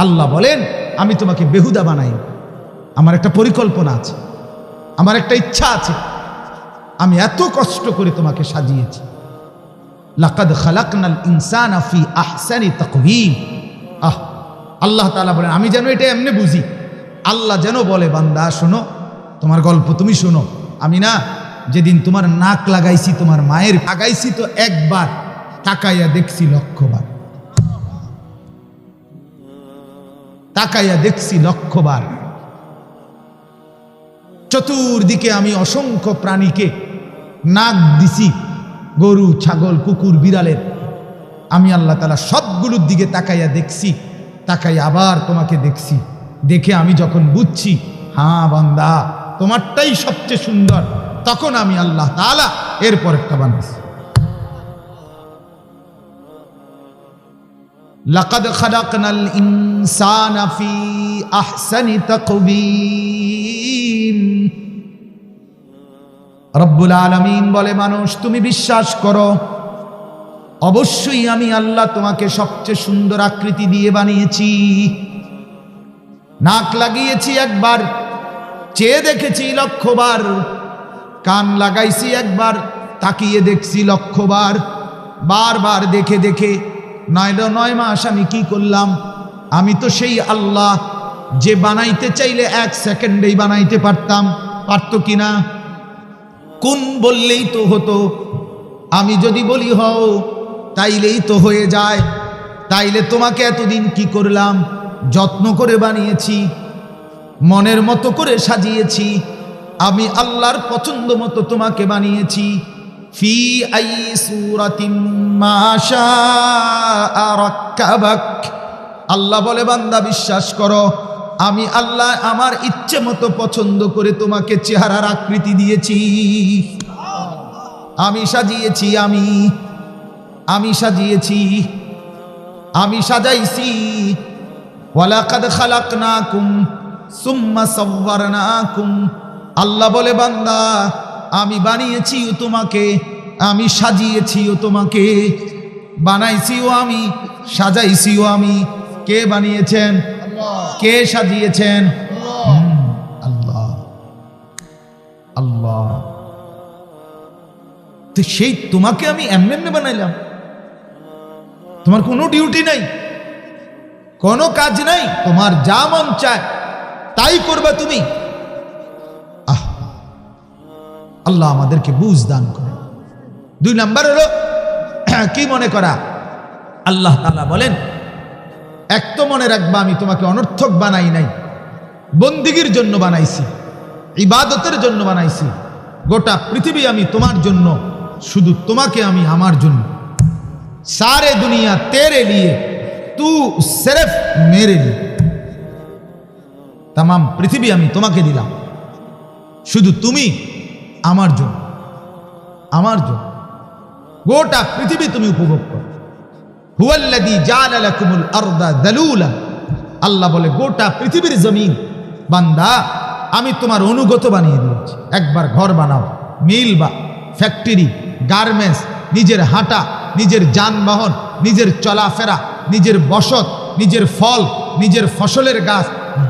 আল্লাহ বলেন আমি তোমাকে বেহুদা বানাই, আমার একটা পরিকল্পনা আছে, আমার একটা ইচ্ছা আছে, আমি এত কষ্ট করে তোমাকে সাজিয়েছি। লাকাদ খালাকনাল ইনসানা ফি আহসানি তাকওয়িম। আল্লাহ তাআলা বলেন আমি যেন এটা এমনি বুঝি, আল্লাহ যেন বলে বান্দা শোনো, তোমার গল্প তুমি শোনো, আমি না যেদিন তোমার নাক লাগাইছি, তোমার মায়ের লাগাইছি তো একবার, তাকাইয়া দেখছি লক্ষবার, তাকাইয়া দেখছি লক্ষবার। চতুর্দিকে আমি অসংখ্য প্রাণীকে নাক দিছি, গরু, ছাগল, কুকুর, বিড়ালের। আমি আল্লাহ তাআলা সবগুলোর দিকে তাকাইয়া দেখছি, তাকাইয়া আবার তোমাকে দেখছি। দেখে আমি যখন বুঝছি হ্যাঁ বান্দা তোমারটাই সবচেয়ে সুন্দর, তখন আমি আল্লাহ তাআলা এরপর একটা বানাইছি। লাকাদ খালাকনাল ইনসানা ফি আহসানি তাকওয়িম। রব্বুল আলামিন বলে মানুষ তুমি বিশ্বাস করো, অবশ্যই আমি আল্লাহ তোমাকে সবচেয়ে সুন্দর আকৃতি দিয়ে বানিয়েছি। নাক লাগিয়েছি একবার, চেয়ে দেখেছি লক্ষবার, কান লাগাইছি একবার, তাকিয়ে দেখছি লক্ষবার। বারবার দেখে দেখে 9 মাস আমি কি করলাম? আমি তো সেই আল্লাহ যে বানাইতে চাইলে 1 সেকেন্ডেই বানাইতে পারতাম, পারতো কিনা? কোন বললেই তো হতো, আমি যদি বলি হও তাইলেই তো হয়ে যায়। তাইলে তোমাকে এতদিন কি করলাম? যত্ন করে বানিয়েছি, মনের মতো করে সাজিয়েছি, আমি আল্লাহর পছন্দ মতো তোমাকে বানিয়েছি। ফি আই সূরাতিন মা শাআ রাক্কাবাক। আল্লাহ বলে বান্দা বিশ্বাস করো, আমি আল্লাহ আমার ইচ্ছে মতো পছন্দ করে তোমাকে চেহারার আকৃতি দিয়েছি, আমি সাজিয়েছি, আমি সাজিয়েছি, আমি সাজাইছি। ওয়ালাকাদ খালাকনাকুম সুম্মা সাওয়ারনাকুম। আল্লাহ বলে বান্দা আমি বানিয়েছিও তোমাকে, আমি সাজিয়েছিও তোমাকে, বানাইছিও আমি, সাজাইছিও আমি। কে বানিয়েছেন? কে সাজিয়েছেন? আল্লাহ। আল্লাহ। তো সেই তোমাকে আমি এমনি এমনি বানাইলাম, তোমার কোনো ডিউটি নাই, কোনো কাজ নাই, তোমার যা মন চায় তাই করবে তুমি। আল্লাহ আমাদেরকে বুঝ দান করে। 2 নাম্বার হলো কি মনে করা? আল্লাহ তাআলা বলেন এক তো মনে রাখবা আমি তোমাকে অনর্থক বানাই নাই, বন্দিগির জন্য বানাইছি, ইবাদতের জন্য বানাইছি। গোটা পৃথিবী আমি তোমার জন্য, শুধু তোমাকে আমি আমার জন্য। सारे दुनिया तेरे लिए, तू सिर्फ मेरे लिए। तमाम पृथ्वी আমি তোমাকে দিলাম, শুধু তুমি আমার জন্য, আমার জন্য। গোটা পৃথিবী তুমি উপভোগ করো। হুয়াল্লাযী জাআলা লাকুমুল আরদা যালুলা। আল্লাহ বলে গোটা পৃথিবীর জমিন বান্দা আমি তোমার অনুগত বানিয়ে দিয়েছি। একবার ঘর বানাও, মিল বা ফ্যাক্টরি, গার্মেন্টস, নিজের হাঁটা, নিজের যানবাহন, নিজের চলাফেরা, নিজের বসত, নিজের ফল, নিজের ফসলের গাছ,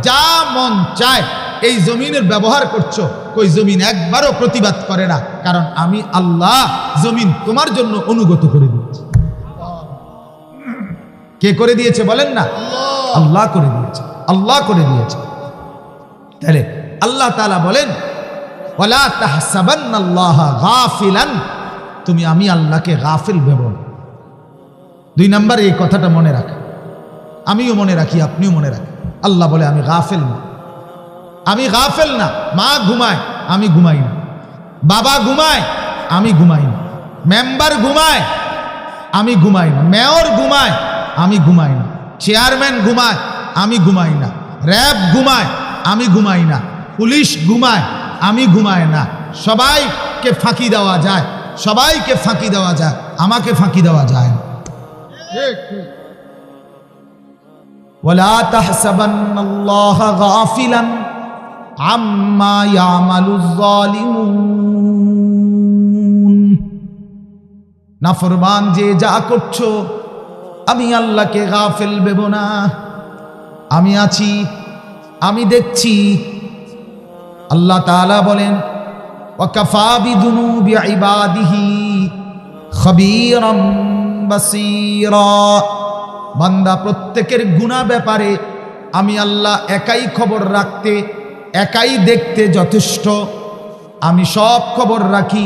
যা মন চায় এই জমিনের ব্যবহার করছো। কই জমিন একবারও প্রতিবাদ করে না, কারণ আমি আল্লাহ জমিন তোমার জন্য অনুগত করে দিয়েছি। কে করে দিয়েছে বলেন না? আল্লাহ করে দিয়েছে, আল্লাহ করে দিয়েছে। তাহলে আল্লাহ তাআলা বলেন ওয়ালা তাহসাবান্নাল্লাহা গাফিলান। তুমি আমি আল্লাহকে গাফিল ভেবো না। 2 নাম্বার এই কথাটা মনে রাখা, আমিও মনে রাখি, আপনিও মনে রাখেন। আল্লাহ বলে আমি গাফিল না, আমি গাফিল না। মা ঘুমায়, আমি ঘুমাই না। বাবা ঘুমায়, আমি ঘুমাই না। মেম্বার ঘুমায়, আমি ঘুমাই না। মেয়র ঘুমায়, আমি ঘুমাই না। চেয়ারম্যান ঘুমায়, আমি ঘুমাই না। র্যাব ঘুমায়, আমি ঘুমাই না। পুলিশ ঘুমায়, আমি ঘুমাই না। সবাইকে ফাঁকি দেওয়া যায়, সবাইকে ফাঁকি দেওয়া যায়, আমাকে ফাঁকি দেওয়া যায় না। ওয়ালা তাহসাবান্নাল্লাহা গাফিলান আম্মা ইয়ামালুজ যালিমুন। নাফরমান যে যা করছো আমি আল্লাহকে গাফিল ভেবো না। আমি আছি, আমি দেখছি। আল্লাহ তাআলা বলেন ওয়াকাফা বিযুনুবি ইবাদিহি খবীরাম বাসীরা। বান্দা প্রত্যেকের গুনাহ ব্যাপারে আমি আল্লাহ একাই খবর রাখতে, একাই দেখতে যথেষ্ট। আমি সব খবর রাখি।